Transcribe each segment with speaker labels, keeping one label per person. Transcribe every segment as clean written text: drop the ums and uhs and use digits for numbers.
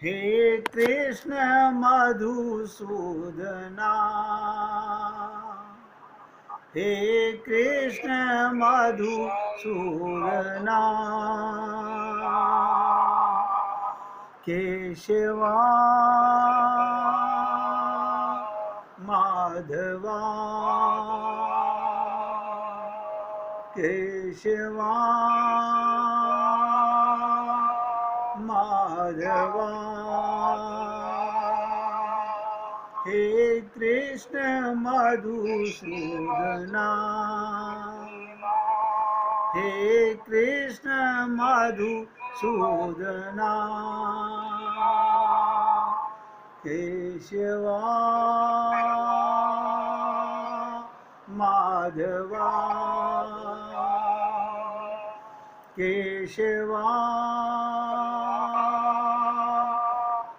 Speaker 1: हे कृष्ण मधुसूदना, हे कृष्ण मधुसूदना, केशवा माधवा, केशवा माधवा, हे कृष्ण मधुसूदना, हे कृष्ण मधुसूदना, केशवा माधवा, केशवा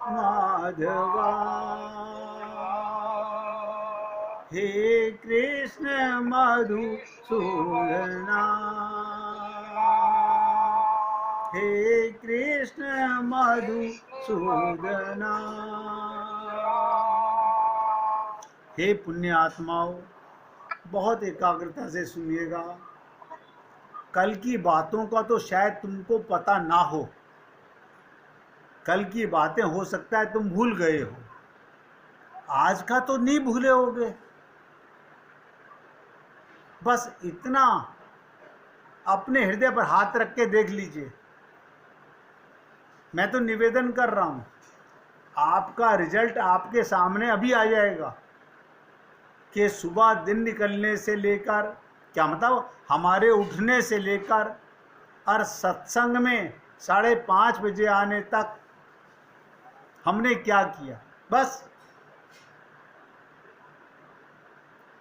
Speaker 1: माधवा, हे कृष्ण मधुसूदना, हे कृष्ण मधुसूदना। हे पुण्य आत्माओं, बहुत एकाग्रता से सुनिएगा। कल की बातों का तो शायद तुमको पता ना हो, कल की बातें हो सकता है तुम भूल गए हो, आज का तो नहीं भूले होगे। बस इतना अपने हृदय पर हाथ रख के देख लीजिए। मैं तो निवेदन कर रहा हूं, आपका रिजल्ट आपके सामने अभी आ जाएगा कि सुबह दिन निकलने से लेकर, क्या मतलब हमारे उठने से लेकर और सत्संग में 5:30 बजे आने तक हमने क्या किया। बस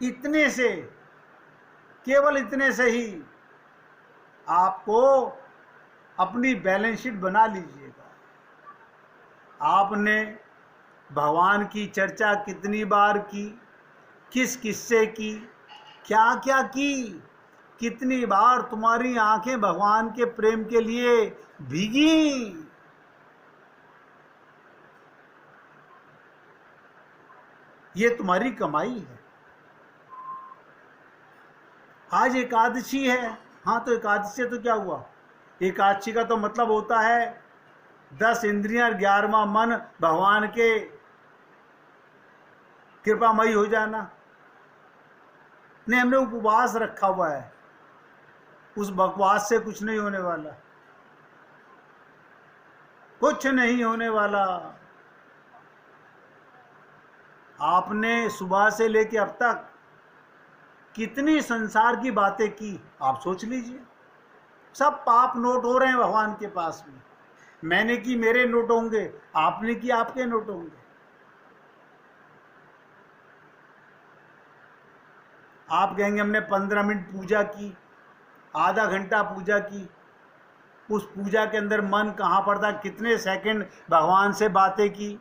Speaker 1: इतने से, केवल इतने से ही आपको अपनी बैलेंस शीट बना लीजिएगा। आपने भगवान की चर्चा कितनी बार की, किस किस्से की, क्या क्या की, कितनी बार तुम्हारी आंखें भगवान के प्रेम के लिए भीगी। ये तुम्हारी कमाई है। आज एकादशी है, हाँ तो एकादशी तो क्या हुआ, एकादशी का तो मतलब होता है 10 इंद्रियां 11वां मन भगवान के कृपामयी हो जाना। नहीं, हमने उपवास रखा हुआ है, उस बकवास से कुछ नहीं होने वाला, कुछ नहीं होने वाला। आपने सुबह से लेके अब तक कितनी संसार की बातें की, आप सोच लीजिए। सब पाप नोट हो रहे हैं भगवान के पास में। मैंने की मेरे नोट होंगे, आपने की आपके नोट होंगे। आप कहेंगे हमने 15 मिनट पूजा की, आधा घंटा पूजा की, उस पूजा के अंदर मन कहाँ पर था, कितने सेकंड भगवान से बातें की,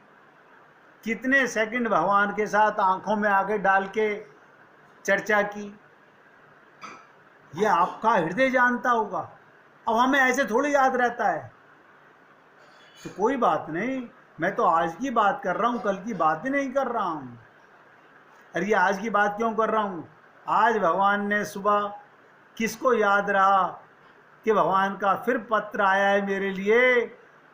Speaker 1: कितने सेकंड भगवान के साथ आंखों में आगे डाल के चर्चा की, ये आपका हृदय जानता होगा। अब हमें ऐसे थोड़ी याद रहता है। तो कोई बात नहीं, मैं तो आज की बात कर रहा हूँ, कल की बात ही नहीं कर रहा हूँ। अरे ये आज की बात क्यों कर रहा हूँ, आज भगवान ने सुबह किसको याद रहा कि भगवान का फिर पत्र आया है मेरे लिए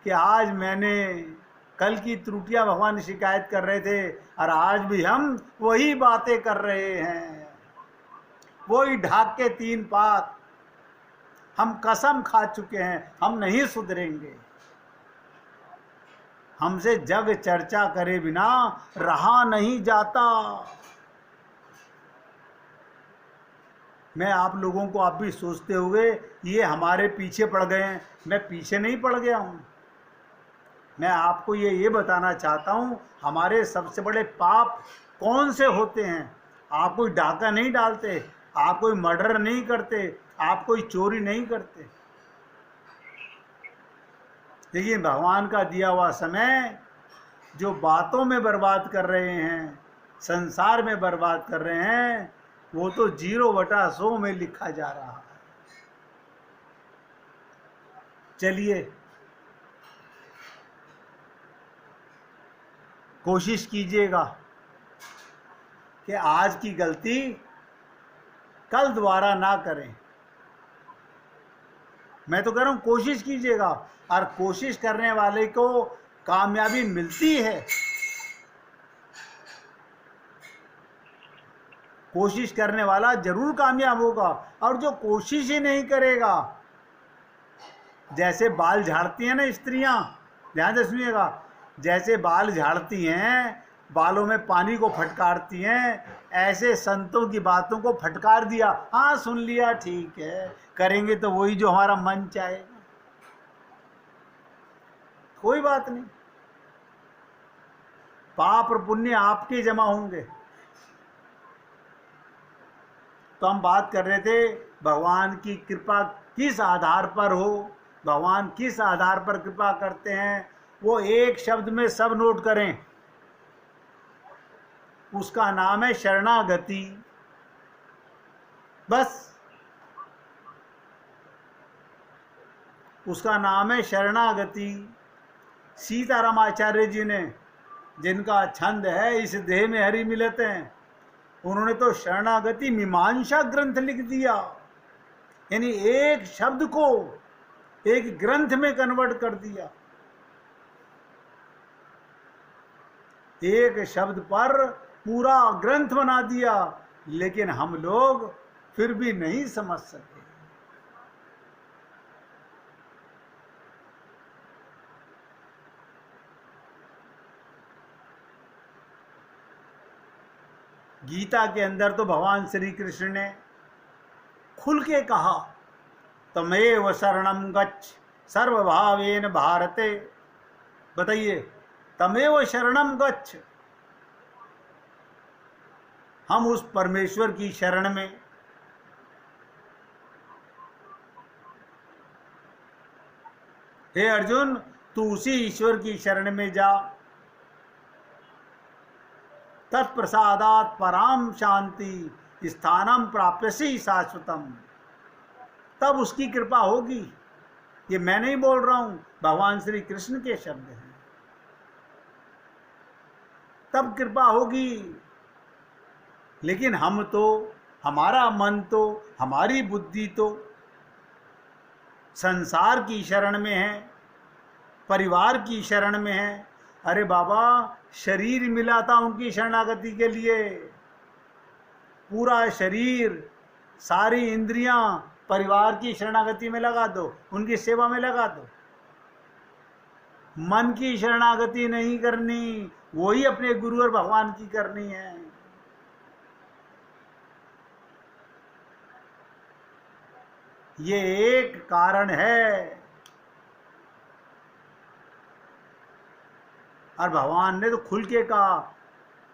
Speaker 1: कि आज मैंने, कल की त्रुटियां भगवान शिकायत कर रहे थे और आज भी हम वही बातें कर रहे हैं, वही ढाक के 3 पात। हम कसम खा चुके हैं हम नहीं सुधरेंगे। हमसे जग चर्चा करे बिना रहा नहीं जाता। मैं आप लोगों को, आप भी सोचते हुए ये हमारे पीछे पड़ गए हैं, मैं पीछे नहीं पड़ गया हूँ। मैं आपको ये बताना चाहता हूँ हमारे सबसे बड़े पाप कौन से होते हैं। आप कोई डाका नहीं डालते, आप कोई मर्डर नहीं करते, आप कोई चोरी नहीं करते। लेकिन भगवान का दिया हुआ समय जो बातों में बर्बाद कर रहे हैं, संसार में बर्बाद कर रहे हैं, वो तो 0/100 में लिखा जा रहा है। चलिए कोशिश कीजिएगा कि आज की गलती कल दोबारा ना करें। मैं तो कह रहा हूं कोशिश कीजिएगा, और कोशिश करने वाले को कामयाबी मिलती है। कोशिश करने वाला जरूर कामयाब होगा, और जो कोशिश ही नहीं करेगा, जैसे बाल झाड़ती हैं ना स्त्रियां, ध्यान से सुनिएगा, जैसे बाल झाड़ती हैं, बालों में पानी को फटकारती हैं, ऐसे संतों की बातों को फटकार दिया, हाँ सुन लिया, ठीक है, करेंगे तो वही जो हमारा मन चाहेगा, कोई बात नहीं, पाप और पुण्य आपके जमा होंगे। तो हम बात कर रहे थे भगवान की कृपा किस आधार पर हो, भगवान किस आधार पर कृपा करते हैं, वो एक शब्द में सब नोट करें, उसका नाम है शरणागति। बस उसका नाम है शरणागति। सीताराम आचार्य जी ने, जिनका छंद है इस देह में हरि मिलत हैं, उन्होंने तो शरणागति मीमांसा ग्रंथ लिख दिया, यानी एक शब्द को एक ग्रंथ में कन्वर्ट कर दिया। एक शब्द पर पूरा ग्रंथ बना दिया, लेकिन हम लोग फिर भी नहीं समझ सके। गीता के अंदर तो भगवान श्री कृष्ण ने खुल के कहा, तमेव शरणं गच्छ सर्वभावेन भारते। बताइए, तमेव शरणं गच्छ, हम उस परमेश्वर की शरण में, हे अर्जुन तू उसी ईश्वर की शरण में जा, तत्प्रसादात पराम शांति स्थानम प्राप्यसी शाश्वतम, तब उसकी कृपा होगी। ये मैं नहीं बोल रहा हूं, भगवान श्री कृष्ण के शब्द हैं, तब कृपा होगी। लेकिन हम तो, हमारा मन तो, हमारी बुद्धि तो संसार की शरण में है, परिवार की शरण में है। अरे बाबा, शरीर मिला था उनकी शरणागति के लिए, पूरा शरीर, सारी इंद्रियां परिवार की शरणागति में लगा दो, उनकी सेवा में लगा दो। मन की शरणागति नहीं करनी, वही अपने गुरु और भगवान की करनी है। ये एक कारण है, और भगवान ने तो खुल के कहा,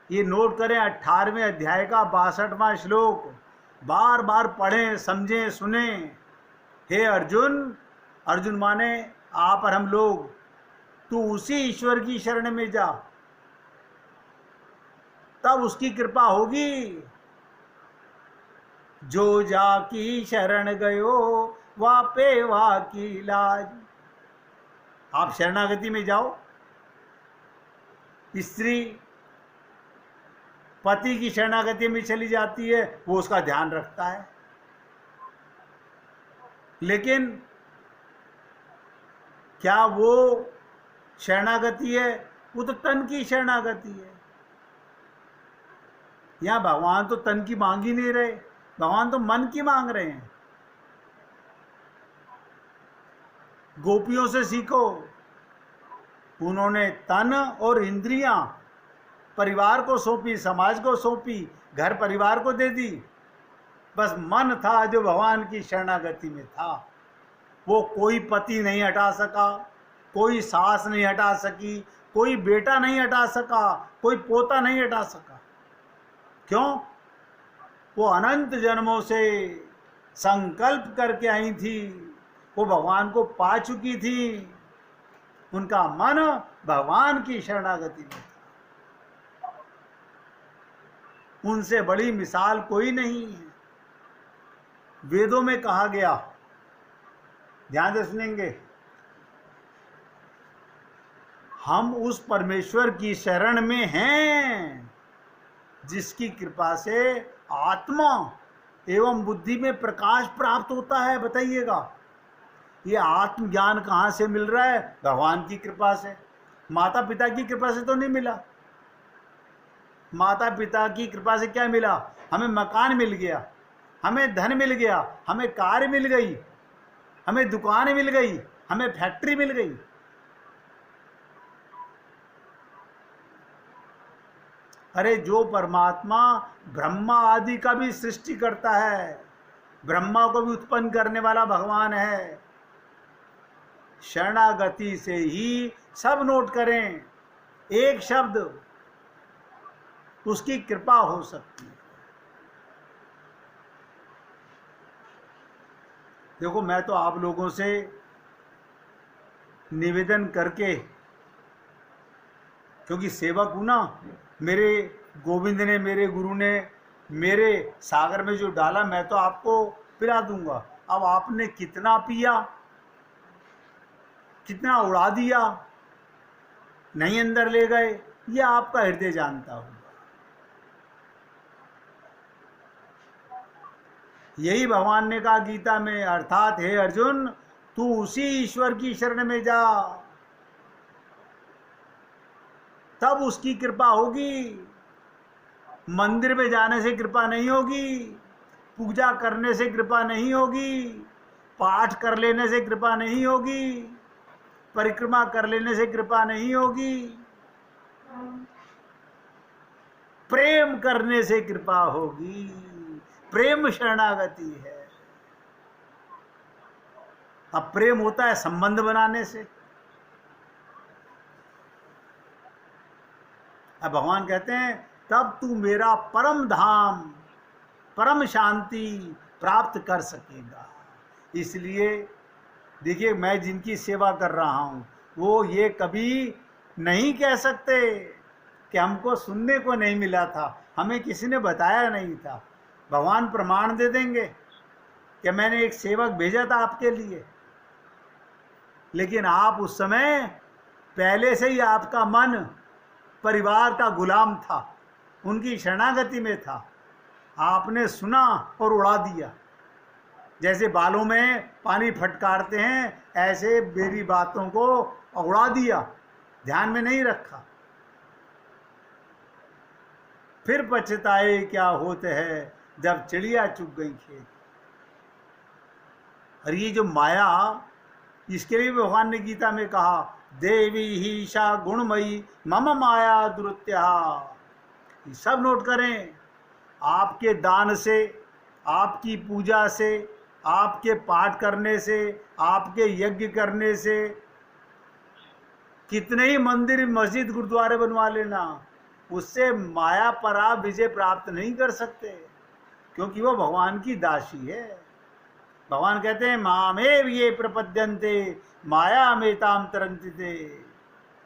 Speaker 1: ये नोट करें 18वें अध्याय का 62वां श्लोक, बार बार पढ़ें, समझें, सुने। हे अर्जुन, अर्जुन माने आप और हम लोग, तू उसी ईश्वर की शरण में जा, तब उसकी कृपा होगी। जो जाकी शरण गयो वापे वा की लाज। आप शरणागति में जाओ, स्त्री पति की शरणागति में चली जाती है, वो उसका ध्यान रखता है, लेकिन क्या वो शरणागति है? वो तो तन की शरणागति है। यहां भगवान तो तन की मांग ही नहीं रहे, भगवान तो मन की मांग रहे हैं। गोपियों से सीखो, उन्होंने तन और इंद्रियां परिवार को सौंपी, समाज को सौंपी, घर परिवार को दे दी, बस मन था जो भगवान की शरणागति में था। वो कोई पति नहीं हटा सका, कोई सास नहीं हटा सकी, कोई बेटा नहीं हटा सका, कोई पोता नहीं हटा सका। क्यों? वो अनंत जन्मों से संकल्प करके आई थी, वो भगवान को पा चुकी थी, उनका मन भगवान की शरणागति में था। उनसे बड़ी मिसाल कोई नहीं है। वेदों में कहा गया, ध्यान से सुनेंगे, हम उस परमेश्वर की शरण में हैं जिसकी कृपा से आत्मा एवं बुद्धि में प्रकाश प्राप्त होता है। बताइएगा, ये आत्मज्ञान कहाँ से मिल रहा है? भगवान की कृपा से। माता पिता की कृपा से तो नहीं मिला। माता पिता की कृपा से क्या मिला? हमें मकान मिल गया, हमें धन मिल गया, हमें कार मिल गई, हमें दुकान मिल गई, हमें फैक्ट्री मिल गई। अरे जो परमात्मा ब्रह्मा आदि का भी सृष्टि करता है, ब्रह्मा को भी उत्पन्न करने वाला भगवान है, शरणागति से ही सब नोट करें, एक शब्द उसकी कृपा हो सकती है। देखो, मैं तो आप लोगों से निवेदन करके, क्योंकि सेवक हूं ना, मेरे गोविंद ने, मेरे गुरु ने मेरे सागर में जो डाला मैं तो आपको पिला दूंगा। अब आपने कितना पिया, कितना उड़ा दिया, नहीं अंदर ले गए, ये आपका हृदय जानता होगा। यही भगवान ने कहा गीता में, अर्थात हे अर्जुन, तू उसी ईश्वर की शरण में जा, तब उसकी कृपा होगी। मंदिर में जाने से कृपा नहीं होगी, पूजा करने से कृपा नहीं होगी, पाठ कर लेने से कृपा नहीं होगी, परिक्रमा कर लेने से कृपा नहीं होगी, प्रेम करने से कृपा होगी। प्रेम शरणागति है। अब प्रेम होता है संबंध बनाने से। अब भगवान कहते हैं तब तू मेरा परम धाम, परम शांति प्राप्त कर सकेगा। इसलिए देखिए, मैं जिनकी सेवा कर रहा हूं वो ये कभी नहीं कह सकते कि हमको सुनने को नहीं मिला था, हमें किसी ने बताया नहीं था। भगवान प्रमाण दे देंगे कि मैंने एक सेवक भेजा था आपके लिए, लेकिन आप उस समय पहले से ही आपका मन परिवार का गुलाम था, उनकी शरणागति में था। आपने सुना और उड़ा दिया। जैसे बालों में पानी फटकारते हैं, ऐसे मेरी बातों को उड़ा दिया, ध्यान में नहीं रखा। फिर पछताए क्या होते हैं जब चिड़िया चुग गई खेत। और ये जो माया, इसके लिए भगवान ने गीता में कहा, देवी ही सा गुणमयी मम माया दुरुत्या। ये सब नोट करें। आपके दान से, आपकी पूजा से, आपके पाठ करने से, आपके यज्ञ करने से, कितने ही मंदिर, मस्जिद, गुरुद्वारे बनवा लेना, उससे माया पर आप विजय प्राप्त नहीं कर सकते, क्योंकि वो भगवान की दासी है। भगवान कहते हैं मामेव ये प्रपद्यन्ते माया मेताम तरन्ति।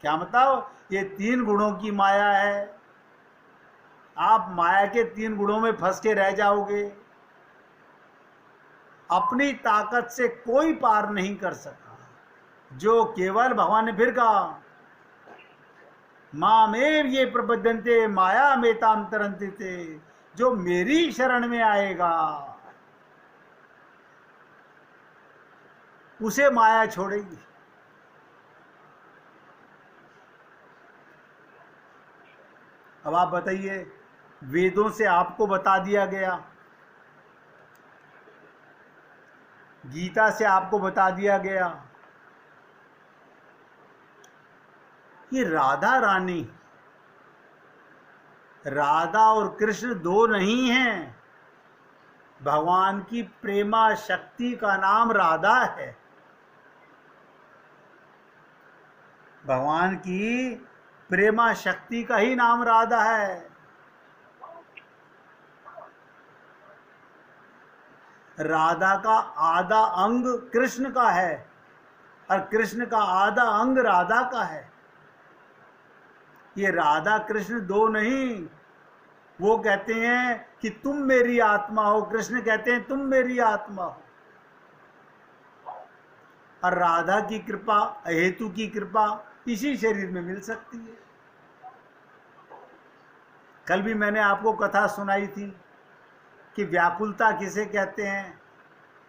Speaker 1: क्या मतलब? ये 3 गुणों की माया है। आप माया के 3 गुणों में फंस के रह जाओगे। अपनी ताकत से कोई पार नहीं कर सका, जो केवल भगवान ने फिर कहा मामेव ये प्रपद्यन्ते माया मेताम तरन्ति, जो मेरी शरण में आएगा उसे माया छोड़ेगी। अब आप बताइए, वेदों से आपको बता दिया गया, गीता से आपको बता दिया गया, कि राधा रानी, राधा और कृष्ण 2 नहीं हैं। भगवान की प्रेमा शक्ति का नाम राधा है। भगवान की प्रेमा शक्ति का ही नाम राधा है। राधा का आधा अंग कृष्ण का है और कृष्ण का आधा अंग राधा का है। ये राधा कृष्ण 2 नहीं। वो कहते हैं कि तुम मेरी आत्मा हो, कृष्ण कहते हैं तुम मेरी आत्मा हो। और राधा की कृपा, हेतु की कृपा इसी शरीर में मिल सकती है। कल भी मैंने आपको कथा सुनाई थी कि व्याकुलता किसे कहते हैं,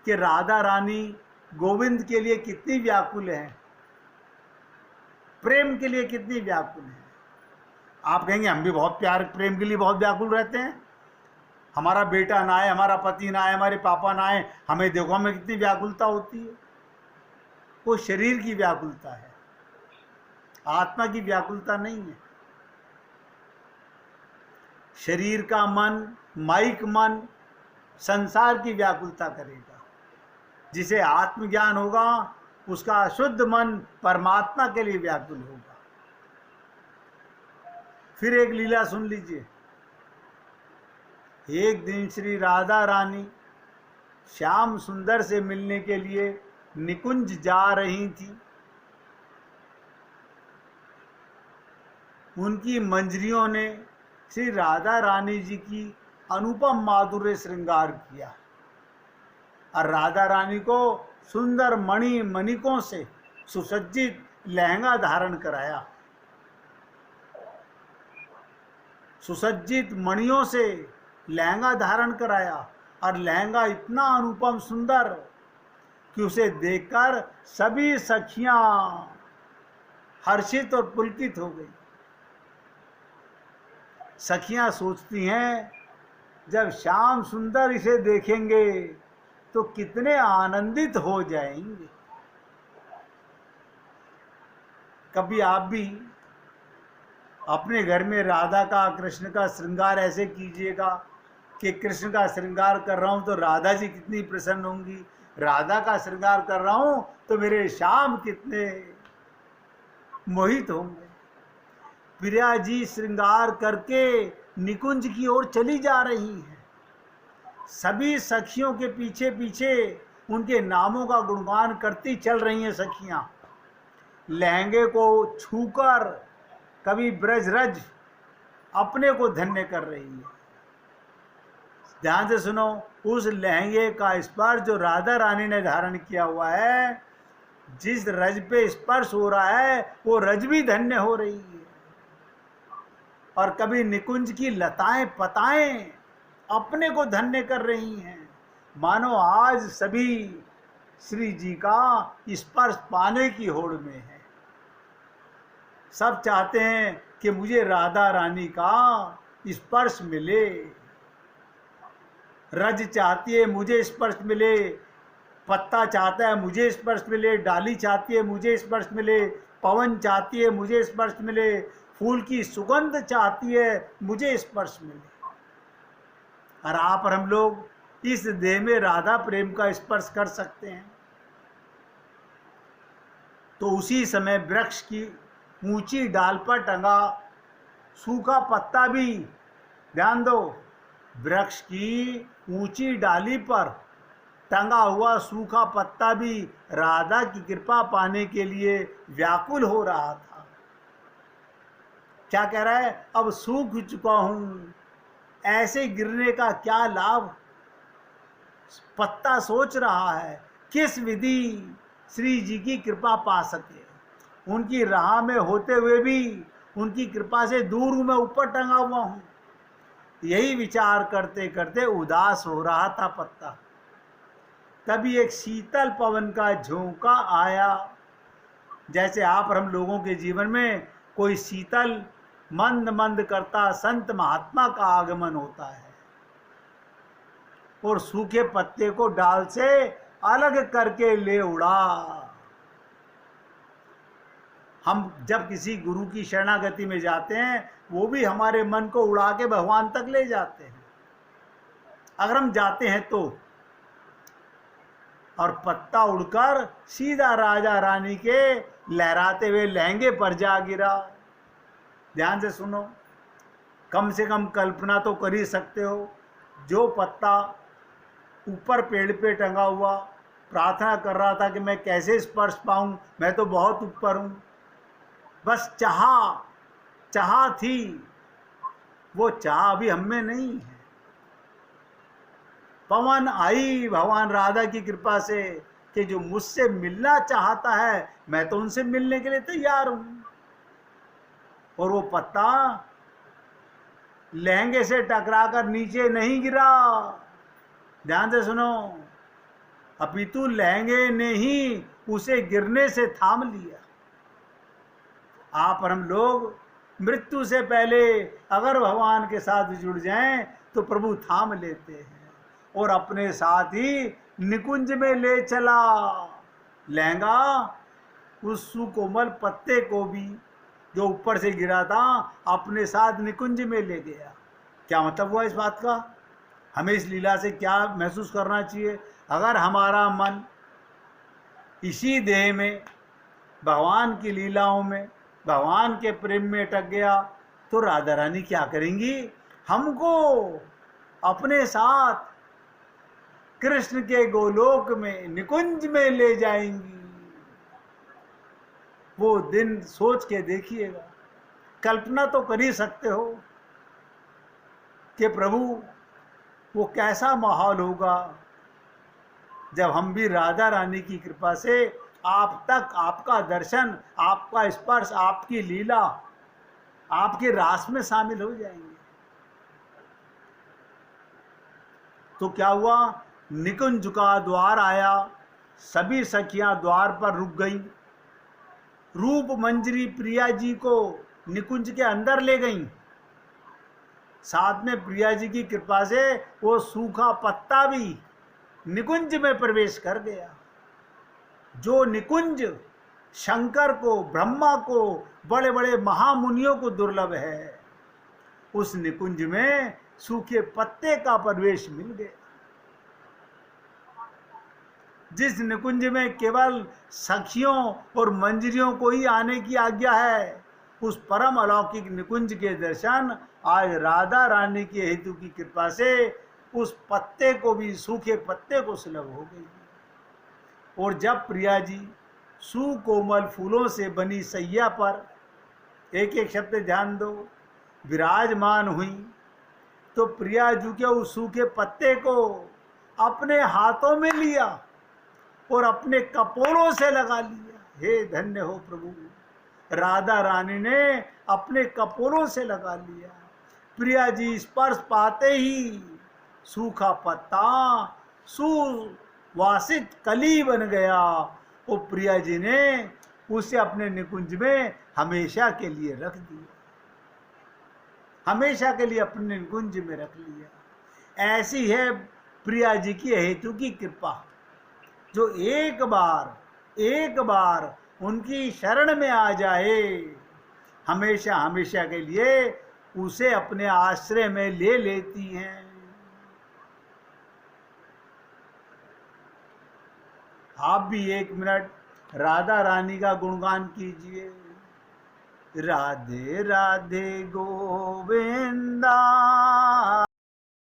Speaker 1: कि राधा रानी गोविंद के लिए कितनी व्याकुल है, प्रेम के लिए कितनी व्याकुल है। आप कहेंगे हम भी बहुत प्यार प्रेम के लिए बहुत व्याकुल रहते हैं, हमारा बेटा ना आए, हमारा पति ना आए, हमारे पापा ना आए, हमें देखो हमें कितनी व्याकुलता होती है। वो शरीर की व्याकुलता है, आत्मा की व्याकुलता नहीं है। शरीर का मन, माइक मन संसार की व्याकुलता करेगा। जिसे आत्मज्ञान होगा उसका शुद्ध मन परमात्मा के लिए व्याकुल होगा। फिर एक लीला सुन लीजिए। एक दिन श्री राधा रानी श्याम सुंदर से मिलने के लिए निकुंज जा रही थी। उनकी मंजरियों ने श्री राधा रानी जी की अनुपम माधुर्य श्रृंगार किया और राधा रानी को सुंदर मणि मणिकों से सुसज्जित लहंगा धारण कराया। सुसज्जित मणियों से लहंगा धारण कराया और लहंगा इतना अनुपम सुंदर कि उसे देखकर सभी सखियां हर्षित और पुलकित हो गई। सखियां सोचती हैं जब श्याम सुंदर इसे देखेंगे तो कितने आनंदित हो जाएंगे। कभी आप भी अपने घर में राधा का कृष्ण का श्रृंगार ऐसे कीजिएगा कि कृष्ण का श्रृंगार कर रहा हूं तो राधा जी कितनी प्रसन्न होंगी, राधा का श्रृंगार कर रहा हूं तो मेरे श्याम कितने मोहित होंगे। प्रिया जी श्रृंगार करके निकुंज की ओर चली जा रही हैं। सभी सखियों के पीछे पीछे उनके नामों का गुणगान करती चल रही हैं सखियां। लहंगे को छूकर कभी ब्रजरज अपने को धन्य कर रही है। ध्यान से सुनो, उस लहंगे का स्पर्श जो राधा रानी ने धारण किया हुआ है, जिस रज पे स्पर्श हो रहा है वो रज भी धन्य हो रही है। और कभी निकुंज की लताएं पताएं अपने को धन्य कर रही हैं, मानो आज सभी श्री जी का स्पर्श पाने की होड़ में है। सब चाहते हैं कि मुझे राधा रानी का स्पर्श मिले। रज चाहती है मुझे स्पर्श मिले, पत्ता चाहता है मुझे स्पर्श मिले, डाली चाहती है मुझे स्पर्श मिले, पवन चाहती है मुझे स्पर्श मिले, फूल की सुगंध चाहती है मुझे स्पर्श मिले। और आप और हम लोग इस देह में राधा प्रेम का स्पर्श कर सकते हैं। तो उसी समय वृक्ष की ऊंची डाल पर टंगा सूखा पत्ता भी, ध्यान दो, वृक्ष की ऊंची डाली पर टंगा हुआ सूखा पत्ता भी राधा की कृपा पाने के लिए व्याकुल हो रहा था। क्या कह रहा है, अब सूख चुका हूं, ऐसे गिरने का क्या लाभ। पत्ता सोच रहा है किस विधि श्री जी की कृपा पा सके। उनकी राह में होते हुए भी उनकी कृपा से दूर हूं, मैं ऊपर टंगा हुआ हूं। यही विचार करते करते उदास हो रहा था पत्ता। तभी एक शीतल पवन का झोंका आया। जैसे आप और हम लोगों के जीवन में कोई शीतल मंद मंद करता संत महात्मा का आगमन होता है और सूखे पत्ते को डाल से अलग करके ले उड़ा। हम जब किसी गुरु की शरणागति में जाते हैं वो भी हमारे मन को उड़ा के भगवान तक ले जाते हैं, अगर हम जाते हैं तो। और पत्ता उड़कर सीधा राजा रानी के लहराते हुए लहंगे पर जा गिरा। ध्यान से सुनो, कम से कम कल्पना तो कर ही सकते हो, जो पत्ता ऊपर पेड़ पे टंगा हुआ प्रार्थना कर रहा था कि मैं कैसे स्पर्श पाऊं, मैं तो बहुत ऊपर हूं, बस चाह थी, वो चाह अभी हम में नहीं है। पवन आई भगवान राधा की कृपा से कि जो मुझसे मिलना चाहता है मैं तो उनसे मिलने के लिए तैयार हूं। और वो पत्ता लहंगे से टकराकर नीचे नहीं गिरा, ध्यान से सुनो, अपितु लहंगे ने ही उसे गिरने से थाम लिया। आप और हम लोग मृत्यु से पहले अगर भगवान के साथ जुड़ जाएं तो प्रभु थाम लेते हैं और अपने साथ ही निकुंज में ले चला। लहंगा उस सुकोमल पत्ते को भी जो ऊपर से गिरा था अपने साथ निकुंज में ले गया। क्या मतलब हुआ इस बात का? हमें इस लीला से क्या महसूस करना चाहिए? अगर हमारा मन इसी देह में भगवान की लीलाओं में भगवान के प्रेम में अटक गया तो राधा रानी क्या करेंगी? हमको अपने साथ कृष्ण के गोलोक में निकुंज में ले जाएंगी। वो दिन सोच के देखिएगा, कल्पना तो कर ही सकते हो कि प्रभु वो कैसा माहौल होगा जब हम भी राधा रानी की कृपा से आप तक, आपका दर्शन, आपका स्पर्श, आपकी लीला, आपके रास में शामिल हो जाएंगे। तो क्या हुआ? निकुंज का द्वार आया, सभी सखियां द्वार पर रुक गईं। रूप मंजरी प्रिया जी को निकुंज के अंदर ले गईं। साथ में प्रिया जी की कृपा से वो सूखा पत्ता भी निकुंज में प्रवेश कर गया। जो निकुंज शंकर को, ब्रह्मा को, बड़े बड़े महामुनियों को दुर्लभ है, उस निकुंज में सूखे पत्ते का प्रवेश मिल गया। जिस निकुंज में केवल सखियों और मंजरियों को ही आने की आज्ञा है, उस परम अलौकिक निकुंज के दर्शन आज राधा रानी के हेतु की कृपा से उस पत्ते को भी, सूखे पत्ते को सुलभ हो गई। और जब प्रिया जी सुकोमल फूलों से बनी सैया पर, एक एक शब्द ध्यान दो, विराजमान हुई, तो प्रिया जी के उस सूखे पत्ते को अपने हाथों में लिया और अपने कपोलों से लगा लिया। हे धन्य हो प्रभु, राधा रानी ने अपने कपोलों से लगा लिया। प्रिया जी स्पर्श पाते ही सूखा पत्ता सुवासित कली बन गया। वो प्रिया जी ने उसे अपने निकुंज में हमेशा के लिए रख दिया, हमेशा के लिए अपने निकुंज में रख लिया। ऐसी है प्रिया जी की हेतु की कृपा, जो एक बार उनकी शरण में आ जाए, हमेशा हमेशा के लिए उसे अपने आश्रय में ले लेती हैं। आप भी 1 मिनट राधा रानी का गुणगान कीजिए। राधे राधे गोविंदा।